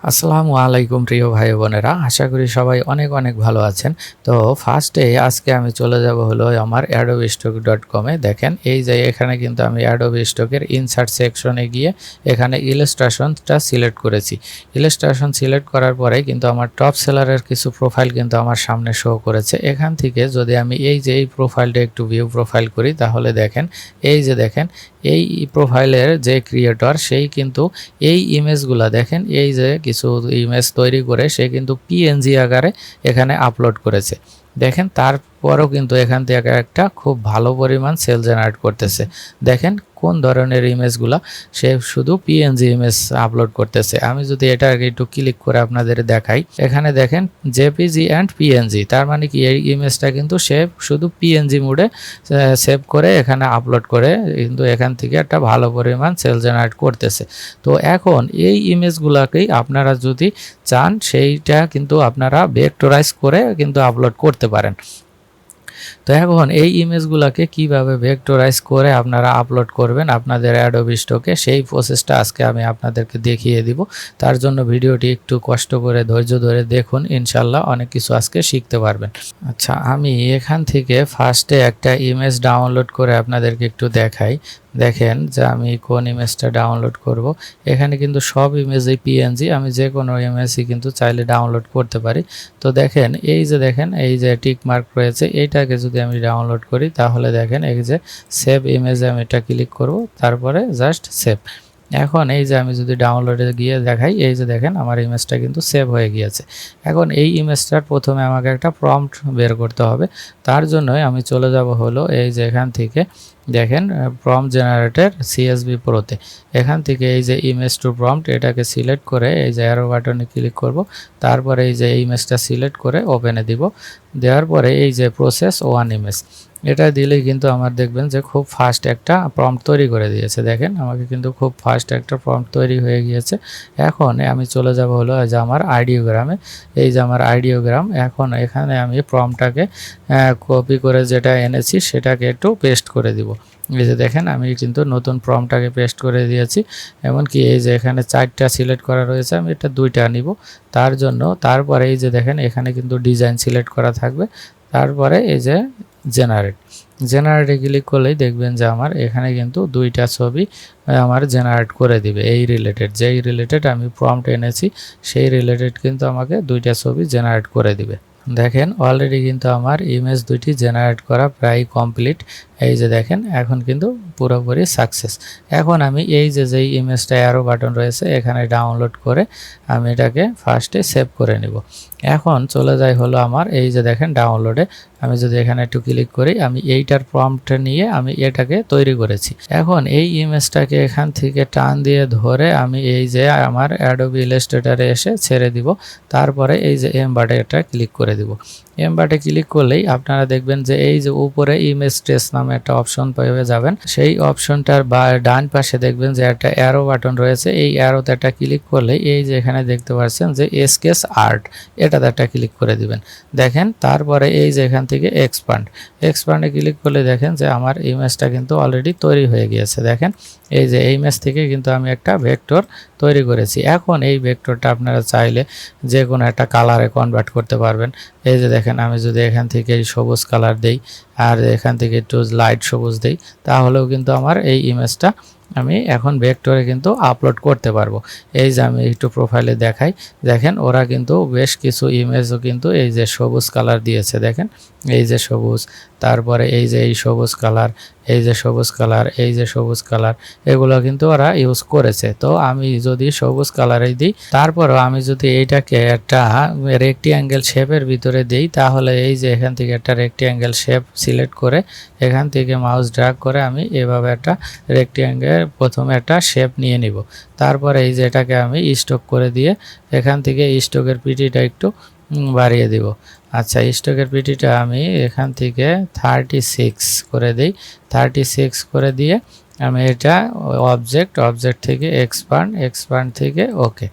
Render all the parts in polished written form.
আসসালামু আলাইকুম প্রিয় ভাই বোনেরা, আশা করি সবাই অনেক অনেক ভালো আছেন। তো ফার্স্টে আজকে আমি চলে যাব হলো আমার adobestock.com-এ। দেখেন এই যে এখানে কিন্তু আমি অ্যাডোবি স্টকের ইনসার্ট সেকশনে গিয়ে এখানে ইলাস্ট্রেশনটা সিলেক্ট করেছি। ইলাস্ট্রেশন সিলেক্ট করার পরে কিন্তু আমার টপ সেলারের কিছু প্রোফাইল কিন্তু আমার সামনে শো করেছে। এখান থেকে যদি আমি এই যে এই প্রোফাইলটা একটু ভিউ প্রোফাইল করি, তাহলে দেখেন এই যে দেখেন এই প্রোফাইলের যে ক্রিয়েটর সেই কিন্তু এই ইমেজগুলা দেখেন, এই যে কিছু ইমেজ তৈরি করে সে কিন্তু পিএনজি আকারে এখানে আপলোড করেছে। দেখেন তারপরও কিন্তু এখান থেকে একটা খুব ভালো পরিমাণ সেল জেনারেট করতেছে। দেখেন কোন ধরনের ইমেজগুলা সে শুধু পিএনজি ইমেজ আপলোড করতেছে। আমি যদি এটা একটু ক্লিক করে আপনাদের দেখাই, এখানে দেখেন জেপিজি অ্যান্ড পিএনজি, তার মানে কি এই ইমেজটা কিন্তু সে শুধু পিএনজি মোডে সেভ করে এখানে আপলোড করে কিন্তু এখান থেকে একটা ভালো পরিমাণ সেল জেনারেট করতেছে। তো এখন এই ইমেজগুলোকেই আপনারা যদি চান সেইটা কিন্তু আপনারা ভেক্টরাইজ করে কিন্তু আপলোড করতে পারেন। তো এখন এই ইমেজগুলোকে কিভাবে ভেক্টরাইজ করে আপনারা আপলোড করবেন আপনাদের অ্যাডোবি স্টকে, সেই প্রসেসটা আজকে আমি আপনাদেরকে দেখিয়ে দিব। তার জন্য ভিডিওটি একটু কষ্ট করে ধৈর্য ধরে দেখুন, ইনশাল্লাহ অনেক কিছু আজকে শিখতে পারবেন। আচ্ছা, আমি এখান থেকে ফার্স্টে একটা ইমেজ ডাউনলোড করে আপনাদেরকে একটু দেখাই। দেখেন যে আমি কোন ইমেজটা ডাউনলোড করব। এখানে কিন্তু সব ইমেজই পিএনজি, আমি যে কোনো ইমেজই কিন্তু চাইলে ডাউনলোড করতে পারি। তো দেখেন এই যে টিক মার্ক রয়েছে, এইটাকে যদি আমি ডাউনলোড করি তাহলে দেখেন এই যে সেভ ইমেজে আমি এটা ক্লিক করব, তারপরে জাস্ট সেভ। এখন এই যে আমি যদি ডাউনলোডে গিয়ে দেখাই, এই যে দেখেন আমার ইমেজটা কিন্তু সেভ হয়ে গিয়েছে। এখন এই ইমেজটার প্রথমে আমাকে একটা প্রম্পট বের করতে হবে। তার জন্যই আমি চলে যাব হলো এই যে এখান থেকে দেখেন প্রম্পট জেনারেটর সিএসভি প্রোতে। এখান থেকে এই যে ইমেজ টু প্রম্পট এটাকে সিলেক্ট করে এই যে অ্যারো বাটনে ক্লিক করব, তারপরে এই যে ইমেজটা সিলেক্ট করে ওপেনে দিব। দেওয়ার পরে এই যে প্রসেস ওয়ান ইমেজ এটা দিলেই কিন্তু আমার দেখবেন যে খুব ফাস্ট একটা প্রম্পট তৈরি করে দিয়েছে। দেখেন আমাকে কিন্তু খুব ফাস্ট একটা প্রম্পট তৈরি হয়ে গিয়েছে। এখন আমি চলে যাব হলো যে আমার আইডিওগ্রামে। এই যে আমার আইডিওগ্রাম, এখন এখানে আমি প্রম্পটটাকে কপি করে যেটা এনেছি সেটাকে একটু পেস্ট করে দিব। এই যে দেখেন আমি কিন্তু নতুন প্রম্পটটাকে পেস্ট করে দিয়েছি। এমনকি এই যে এখানে 4টা সিলেক্ট করা রয়েছে, আমি এটা 2টা নিব তার জন্য। তারপরে এই যে দেখেন এখানে কিন্তু ডিজাইন সিলেক্ট করা থাকবে, তারপরে এই যে জেনারেটে ক্লিক করলেই দেখবেন যে আমার এখানে কিন্তু 2টা ছবি আমার জেনারেট করে দিবে। এই যেই রিলেটেড আমি প্রম্পট এনেছি সেই রিলেটেড কিন্তু আমাকে 2টা ছবি জেনারেট করে দিবে। দেখেন অলরেডি কিন্তু আমার ইমেজ 2টি জেনারেট করা প্রায় কমপ্লিট। এই যে দেখেন এখন কিন্তু পুরোপুরি সাকসেস। এখন আমি এই যে যেই ইমেজটা অ্যারো বাটন রয়েছে এখানে ডাউনলোড করে আমি এটাকে ফার্স্টে সেভ করে নিব। এখন চলে যাই হলো আমার এই যে দেখেন ডাউনলোডে। আমি যদি এখানে একটু ক্লিক করি, আমি এইটার প্রম্পট নিয়ে আমি এটাকে তৈরি করেছি। এখন এই ইমেজটাকে এখান থেকে টান দিয়ে ধরে আমি এই যে আমার অ্যাডোবি ইলাস্ট্রেটরে এসে ছেড়ে দিব। তারপরে এই যে এমবাটে এটা ক্লিক করে দিব। এমবাটে ক্লিক করলেই আপনারা দেখবেন যে এই যে উপরে ইমেজ ট্রেস নামে একটা অপশন পেয়ে যাবেন। সেই অপশনটার ডান পাশে দেখবেন যে একটা অ্যারো বাটন রয়েছে। এই অ্যারোতে একটা ক্লিক করলে এই যে এখানে দেখতে পাচ্ছেন যে স্কেচ আর্ট, এটাতে একটা ক্লিক করে দিবেন। দেখেন তারপরে এই যে এখান থেকে এক্সপান্ডে ক্লিক করলে দেখেন যে আমার ইমেজটা কিন্তু অলরেডি তৈরি হয়ে গিয়েছে। দেখেন এই যে এই ইমেজ থেকে কিন্তু আমি একটা ভেক্টর তৈরি করেছি। এখন এই ভেক্টরটা আপনারা চাইলে যে কোনো একটা কালারে কনভার্ট করতে পারবেন। এই যে দেখেন আমি যদি এখান থেকে সবুজ কালার দেই আর এখান থেকে একটু লাইট সবুজ দেই, তাহলেও কিন্তু আমার এই ইমেজটা আমি এখন ভেক্টরে কিন্তু আপলোড করতে পারবো। এই যে আমি একটু প্রোফাইলে দেখাই, দেখেন ওরা কিন্তু বেশ কিছু ইমেজও কিন্তু এই যে সবুজ কালার দিয়েছে। দেখেন এই যে সবুজ, তারপরে এই যে এই সবুজ কালার, এই যে সবুজ কালার, এই যে সবুজ কালার, এগুলো কিন্তু ওরা ইউজ করেছে। তো আমি যদি সবুজ কালারেই দিই, তারপরও আমি যদি এইটাকে একটা রেক্টিঅ্যাঙ্গেল শেপের ভিতরে দিই, তাহলে এই যে এখান থেকে একটা রেক্টিঅ্যাঙ্গেল শেপ সিলেক্ট করে এখান থেকে মাউস ড্র্যাগ করে আমি এভাবে একটা রেক্টিঅ্যাঙ্গেল প্রথমে একটা শেপ নিয়ে নিব। তারপরে এই যে এটাকে আমি স্টক করে দিয়ে এখান থেকে স্টকের পিটিটা একটু বাড়িয়ে দিব। আচ্ছা, স্টকের পিটিটা আমি এখান থেকে 36 করে দিই। 36 করে দিয়ে আমি এটা অবজেক্ট থেকে এক্সপান্ড থেকে ওকে।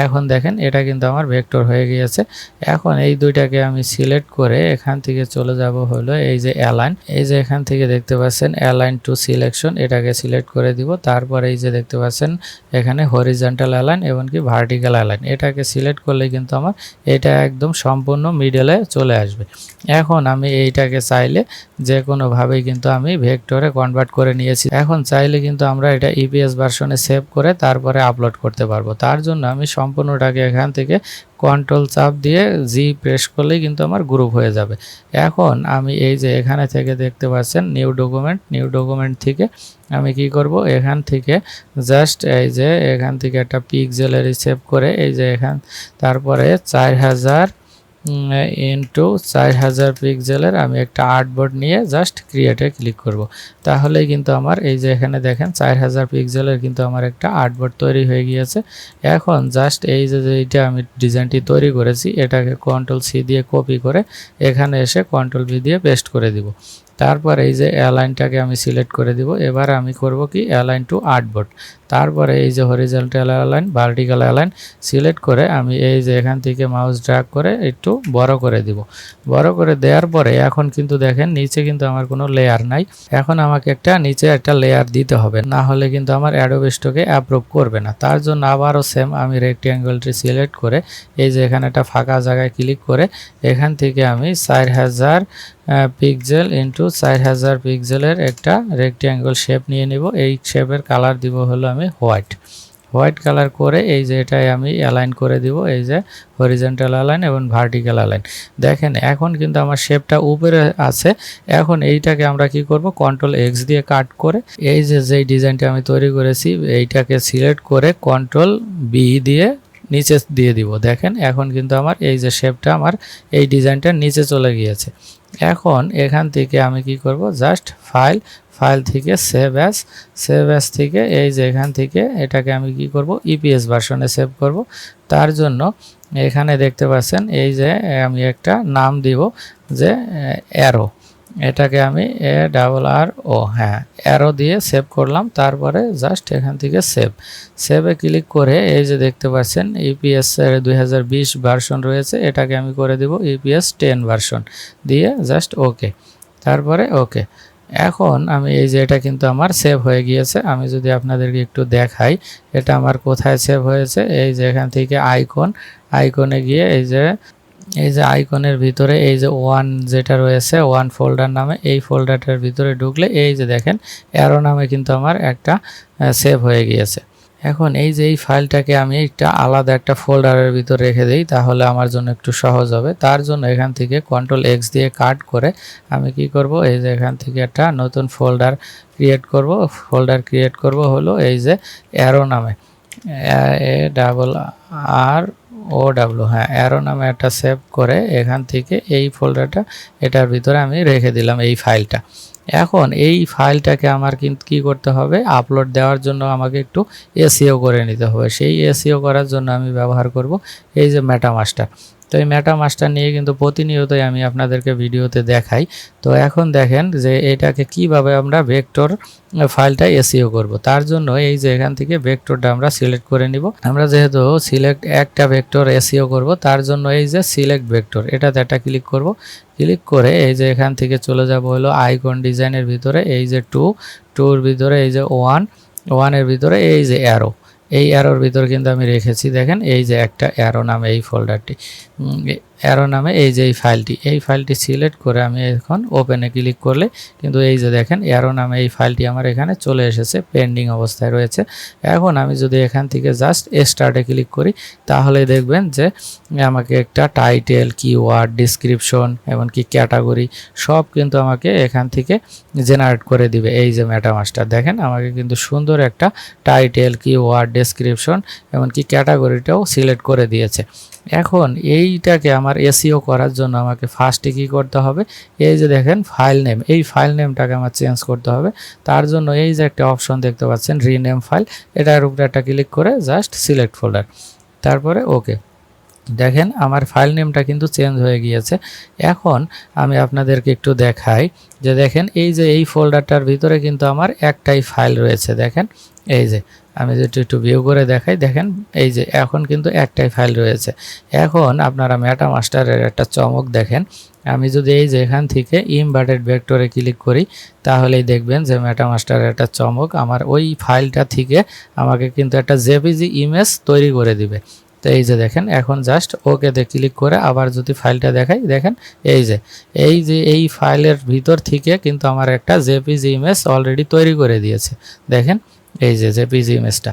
এখন দেখেন এটা কিন্তু আমার ভেক্টর হয়ে গিয়েছে। এখন এই দুইটাকে আমি সিলেক্ট করে এখান থেকে চলে যাব হলো এই যে অ্যালাইন, এই যে এখান থেকে দেখতে পাচ্ছেন অ্যালাইন টু সিলেকশন, এটাকে সিলেক্ট করে দিব। তারপর এই যে দেখতে পাচ্ছেন এখানে হরিজন্টাল অ্যালাইন এবং কি ভার্টিক্যাল অ্যালাইন, এটাকে সিলেক্ট করলে কিন্তু আমার এটা একদম সম্পূর্ণ মিডলে চলে আসবে। এখন আমি এইটাকে চাইলে যে কোনোভাবেই কিন্তু আমি ভেক্টরে কনভার্ট করে নিয়েছি। এখন চাইলে কিন্তু আমরা এটা ইপিএস ভার্সনে সেভ করে তারপরে আপলোড করতে পারবো। তার জন্য আমি সম্পূর্ণটাকে এখান থেকে কন্ট্রোল চাপ দিয়ে জি প্রেস করলেই কিন্তু আমার গ্রুপ হয়ে যাবে। এখন আমি এই যে এখানে থেকে দেখতে পাচ্ছেন নিউ ডকুমেন্ট থেকে আমি কি করব, এখান থেকে জাস্ট এই যে এখান থেকে একটা পিক্সেলের সেভ করে এই যে তারপরে 4000 ইন্টু 4000 পিক্সেলের আমি একটা আর্টবোর্ড নিয়ে জাস্ট ক্রিয়েটে ক্লিক করব। তাহলেই কিন্তু আমার এই যে এখানে দেখেন 4000 পিক্সেলের কিন্তু আমার একটা আর্টবোর্ড তৈরি হয়ে গিয়েছে। এখন জাস্ট এই যে এইটা আমি ডিজাইনটি তৈরি করেছি এটাকে কন্ট্রোল সি দিয়ে কপি করে এখানে এসে কন্ট্রোল ভি দিয়ে পেস্ট করে দিব। তারপর এই যে অ্যালাইনটাকে আমি সিলেক্ট করে দিব। এবার আমি করব কি অ্যালাইন টু আর্টবোর্ড, তারপরে এই যে horizontal align vertical align select করে আমি এই যে এখান থেকে মাউস ড্র্যাগ করে একটু বড় করে দিব। বড় করে দেওয়ার পরে এখন কিন্তু দেখেন নিচে কিন্তু আমার কোনো লেয়ার নাই। এখন আমাকে নিচে একটা লেয়ার দিতে হবে, না হলে কিন্তু আমার অ্যাডোবি স্টকে অ্যাপ্রুভ করবে না। তার জন্য আবারও সেম আমি রেক্ট্যাঙ্গেলটি সিলেক্ট করে এই যে এখানে একটা ফাঁকা জায়গায় ক্লিক করে এখান থেকে আমি 4000 পিক্সেল ইন্টু 4000 পিক্সেলের একটা রেক্ট্যাঙ্গেল শেপ নিয়ে নিব। এই শেপের কালার দিব হলো আমি হোয়াইট কালার করে এই যে এটাই আমি অ্যালাইন করে দিব, এই যে হরিজন্টাল অ্যালাইন এবং ভার্টিক্যাল অ্যালাইন। দেখেন এখন কিন্তু আমার শেপটা উপরে আছে। এখন এইটাকে আমরা কি করব, কন্ট্রোল এক্স দিয়ে কাট করে এই যে যেই ডিজাইনটা আমি তৈরি করেছি এইটাকে সিলেক্ট করে কন্ট্রোল বি দিয়ে নিচে দিয়ে দিব। দেখেন এখন কিন্তু আমার এই যে শেপটা আমার এই ডিজাইনটার নিচে চলে গিয়েছে। এখন এখান থেকে আমি কি করব, জাস্ট ফাইল থেকে সেভ অ্যাজ থেকে এই যে এখান থেকে এটাকে আমি কি করব ইপিএস ভার্সনে সেভ করব। তার জন্য এখানে দেখতে পাচ্ছেন এই যে আমি একটা নাম দিব যে অ্যারো, এটাকে আমি ARRO অ্যারো দিয়ে সেভ করলাম। তারপরে জাস্ট এখান থেকে সেভে ক্লিক করে এই যে দেখতে পাচ্ছেন ইপিএস 2020 ভার্সন রয়েছে, এটাকে আমি করে দিব ইপিএস 10 ভার্সন দিয়ে জাস্ট ওকে, তারপরে ওকে। এখন আমি এই যে এটা কিন্তু আমার সেভ হয়ে গিয়েছে। আমি যদি আপনাদেরকে একটু দেখাই এটা আমার কোথায় সেভ হয়েছে, এই যে এখান থেকে আইকনে গিয়ে এই যে আইকনের ভিতরে এই যে ওয়ান যেটা রয়েছে ওয়ান ফোল্ডার নামে, এই ফোল্ডারটার ভিতরে ঢুকলে এই যে দেখেন অ্যারো নামে কিন্তু আমার একটা সেভ হয়ে গিয়েছে। এখন এই যে এই ফাইলটাকে আমি একটা আলাদা একটা ফোল্ডারের ভিতরে রেখে দিই, তাহলে আমার জন্য একটু সহজ হবে। তার জন্য এখান থেকে কন্ট্রোল এক্স দিয়ে কাট করে আমি কি করব, এই যে এখান থেকে একটা নতুন ফোল্ডার ক্রিয়েট করব হলো এই যে অ্যারো নামে, ARROW অ্যারো নামে একটা সেভ করে এখান থেকে এই ফোল্ডারটা এটার ভিতরে আমি রেখে দিলাম এই ফাইলটা। এখন এই ফাইলটাকে আমার কিন্তু কি করতে হবে, আপলোড দেওয়ার জন্য আমাকে একটু এসইও করে নিতে হবে। সেই এসইও করার জন্য আমি ব্যবহার করব এই যে মেটামাস্টার। তো এই মেটামাস্টার নিয়ে কিন্তু প্রতিনিয়তই আমি আপনাদেরকে ভিডিওতে দেখাই। তো এখন দেখেন যে এটাকে কিভাবে আমরা ভেক্টর ফাইলটা এসইও করব। তার জন্য এই যে এখান থেকে ভেক্টরটা আমরা সিলেক্ট করে নিব। আমরা যেহেতু একটা ভেক্টর এসইও করব তার জন্য এই যে সিলেক্ট ভেক্টর এটাতে একটা ক্লিক করব। ক্লিক করে এই যে এখান থেকে চলে যাব হলো আইকন ডিজাইনের ভিতরে এই যে টুর ভিতরে এই যে ওয়ানের ভিতরে এই যে অ্যারো, এই অ্যারোর ভিতরে কিন্তু আমি রেখেছি। দেখেন এই যে একটা অ্যারো নামে এই ফোল্ডারটি, অ্যারো নামে এই যে এই ফাইলটি সিলেক্ট করে আমি এখন ওপেনে ক্লিক করলে কিন্তু এই যে দেখেন অ্যারো নামে এই ফাইলটি আমার এখানে চলে এসেছে, পেন্ডিং অবস্থায় রয়েছে। এখন আমি যদি এখান থেকে জাস্ট স্টার্টে ক্লিক করি তাহলে দেখবেন যে আমাকে একটা টাইটেল, কিওয়ার্ড, ডিসক্রিপশন এমনকি ক্যাটাগরি সব কিন্তু আমাকে এখান থেকে জেনারেট করে দিবে। এই যে মেটামাস্টার দেখেন আমাকে কিন্তু সুন্দর একটা টাইটেল, কিওয়ার্ড, ডেসক্রিপশন এমনকি ক্যাটাগরিটাও সিলেক্ট করে দিয়েছে। এখন এইটাকে আমার এসইও করার জন্য আমাকে ফার্স্টে কী করতে হবে, এই যে দেখেন ফাইল নেম, এই ফাইল নেমটাকে আমার চেঞ্জ করতে হবে। তার জন্য এই যে একটা অপশন দেখতে পাচ্ছেন রিনেম ফাইল, এটার উপরে একটা ক্লিক করে জাস্ট সিলেক্ট ফোল্ডার, তারপরে ওকে। দেখেন আমার ফাইল নেমটা কিন্তু চেঞ্জ হয়ে গিয়েছে। এখন আমি আপনাদেরকে একটু দেখাই যে দেখেন এই যে এই ফোল্ডারটার ভিতরে কিন্তু আমার একটাই ফাইল রয়েছে। দেখেন এই যে আমি যদি একটু ভিউ করে দেখাই, দেখেন এই যে এখন কিন্তু একটাই ফাইল রয়েছে। এখন আপনারা মেটামাস্টারের একটা চমক দেখেন, আমি যদি এই যে এখান থেকে ইমবেডেড ভেক্টরে ক্লিক করি তাহলেই দেখবেন যে মেটামাস্টারের একটা চমক, আমার ওই ফাইলটা থেকে আমাকে কিন্তু একটা জেপিজি ইমেজ তৈরি করে দিবে। তো এই যে দেখেন এখন জাস্ট ওকেতে ক্লিক করে আবার যদি ফাইলটা দেখাই, দেখেন এই ফাইলের ভিতর থেকে কিন্তু আমার একটা জেপিজি ইমেজ অলরেডি তৈরি করে দিয়েছে। দেখেন এই যে জেপিজি ইমেজটা।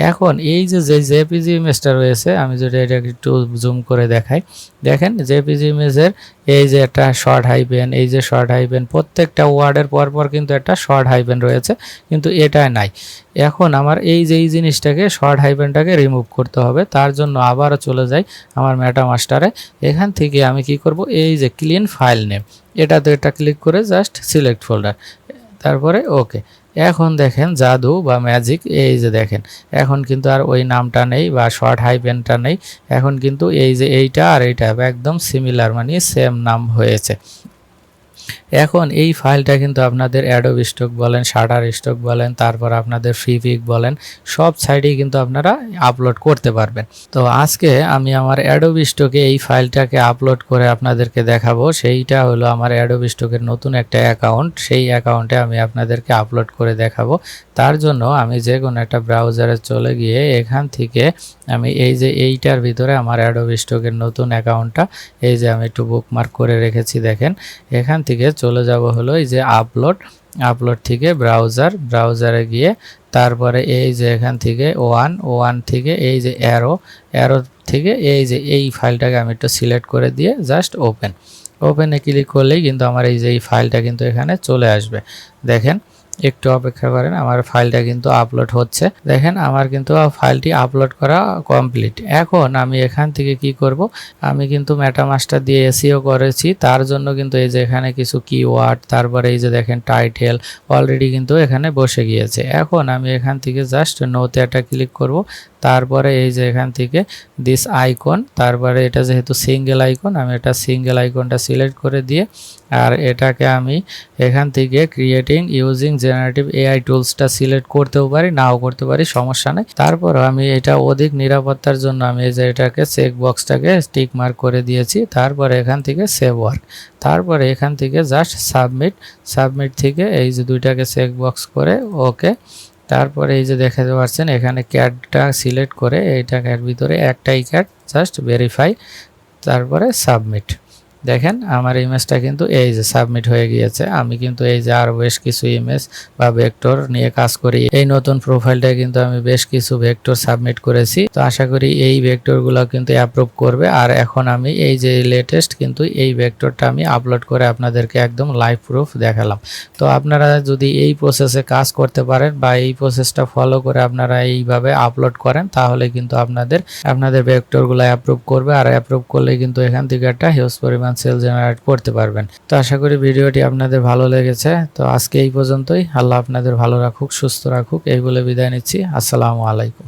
এখন এই যে জেপিজি ইমেজটা রয়েছে, আমি যদি এটা একটু জুম করে দেখাই, দেখেন জেপিজি ইমেজের এই যে একটা শর্ট হাইফেন, এই যে শর্ট হাইফেন, প্রত্যেকটা ওয়ার্ডের পরপর কিন্তু একটা শর্ট হাইফেন রয়েছে, কিন্তু এটা নাই। এখন আমার এই যে এই জিনিসটাকে শর্ট হাইফেনটাকে রিমুভ করতে হবে। তার জন্য আবারও চলে যাই আমার মেটামাস্টারে। এখান থেকে আমি কি করব, এই যে ক্লিন ফাইল নেম, এটাতে এটা ক্লিক করে জাস্ট সিলেক্ট ফোল্ডার, তারপরে ওকে। এখন দেখেন জাদু বা ম্যাজিক, এই যে দেখেন এখন কিন্তু আর ওই নামটা নেই বা শর্ট হাইফেনটা নেই, এখন কিন্তু এই যে এইটা আর এইটা একদম সিমিলার, মানে সেম নাম হয়েছে। এখন এই ফাইলটা কিন্তু আপনাদের অ্যাডোবি স্টক বলেন, শাটার স্টক বলেন, তারপর আপনাদের ফ্রিপিক বলেন, সব সাইডেই কিন্তু আপনারা আপলোড করতে পারবেন। তো আজকে আমি আমার অ্যাডোবি স্টকে এই ফাইলটাকে আপলোড করে আপনাদেরকে দেখাবো। সেইটা হলো আমার অ্যাডোবি স্টকের নতুন একটা অ্যাকাউন্ট, সেই অ্যাকাউন্টে আমি আপনাদেরকে আপলোড করে দেখাবো। তার জন্য আমি যে কোনো একটা ব্রাউজারে চলে গিয়ে এখান থেকে আমি এই যে এইটার ভিতরে আমার অ্যাডোবি স্টকের নতুন অ্যাকাউন্টটা এই যে আমি একটু বুকমার্ক করে রেখেছি, দেখেন এখান থেকে চলে যাব হলো এই যে আপলোড থেকে ব্রাউজারে গিয়ে তারপরে এই যে এখান থেকে ওয়ান থেকে এই যে অ্যারো থেকে এই যে এই ফাইলটাকে আমি একটু সিলেক্ট করে দিয়ে জাস্ট ওপেনে ক্লিক করলেই কিন্তু আমার এই যে এই ফাইলটা কিন্তু এখানে চলে আসবে। দেখেন একটু অপেক্ষা করেন, আমার ফাইলটা কিন্তু আপলোড হচ্ছে। দেখেন আমার কিন্তু ফাইলটি আপলোড করা কমপ্লিট। এখন আমি এখান থেকে কি করব, আমি কিন্তু মেটামাস্টার দিয়ে এসইও করেছি, তার জন্য কিন্তু এই যে এখানে কিছু কিওয়ার্ড, তারপরে এই যে দেখেন টাইটেল অলরেডি কিন্তু এখানে বসে গিয়েছে। এখন আমি এখান থেকে জাস্ট নোতে একটা ক্লিক করব, তারপরে এই যে এখান থেকে দিস আইকন, তারপরে এটা যেহেতু সিঙ্গেল আইকন, আমি এটা সিঙ্গেল আইকনটা সিলেক্ট করে দিয়ে আর এটাকে আমি এখান থেকে ক্রিয়েটিং ইউজিং জেনারেটিভ এআই টুলসটা সিলেক্ট করতেও পারি, নাও করতে পারি, সমস্যা নেই। তারপর আমি এটা অধিক নিরাপত্তার জন্য আমি এই যে এটাকে চেক বক্সটাকে টিক মার্ক করে দিয়েছি। তারপরে এখান থেকে সেভ ওয়ার্ক, তারপরে এখান থেকে জাস্ট সাবমিট থেকে এই যে দুইটাকে চেক বক্স করে ওকে। তারপরে এই যে দেখাতে পাচ্ছেন এখানে ক্যাটটা সিলেক্ট করে এইটা ক্যাট ভিতরে একটাই ক্যাট, জাস্ট ভেরিফাই, তারপরে সাবমিট। দেখেন আমার ইমেজটা কিন্তু এই যে সাবমিট হয়ে গিয়েছে। আমি কিন্তু এই যে আরও বেশ কিছু ইমেজ বা ভেক্টর নিয়ে কাজ করি, এই নতুন প্রোফাইলটায় কিন্তু আমি বেশ কিছু ভেক্টর সাবমিট করেছি। তো আশা করি এই ভেক্টরগুলো কিন্তু অ্যাপ্রুভ করবে। আর এখন আমি এই যে লেটেস্ট কিন্তু এই ভেক্টরটা আমি আপলোড করে আপনাদেরকে একদম লাইভ প্রুফ দেখালাম। তো আপনারা যদি এই প্রসেসে কাজ করতে পারেন বা এই প্রসেসটা ফলো করে আপনারা এইভাবে আপলোড করেন, তাহলে কিন্তু আপনাদের ভেক্টরগুলো অ্যাপ্রুভ করবে। আর অ্যাপ্রুভ করলে কিন্তু এখান থেকে একটা হিউজ পরিমাণ সেল জেনারেট করতে পারবেন। তো আশা করি ভিডিওটি আপনাদের ভালো লেগেছে। তো আজকে এই পর্যন্তই। আল্লাহ আপনাদের ভালো রাখুক, সুস্থ রাখুক, এই বলে বিদায় নিচ্ছি। আসসালামু আলাইকুম।